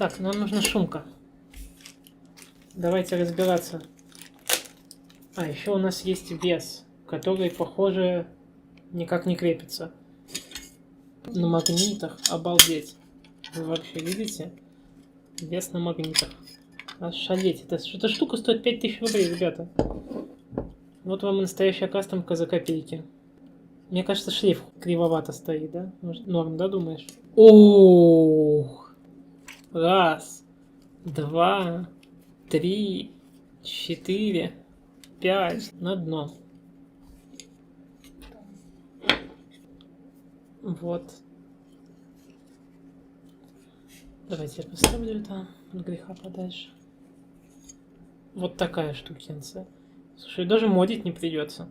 Так, нам нужна шумка. Давайте разбираться. А, еще у нас есть вес, который, похоже, никак не крепится. На магнитах. Обалдеть. Вы вообще видите? Вес на магнитах. Ошалеть. Эта штука стоит 5000 рублей, ребята. Вот вам настоящая кастомка за копейки. Мне кажется, шлейф кривовато стоит, да? Может, норм, да, думаешь? Ох! Раз, два, три, 4, 5 на дно. Вот. Давайте я поставлю это от греха подальше. Вот такая штукенция. Слушай, даже модить не придется.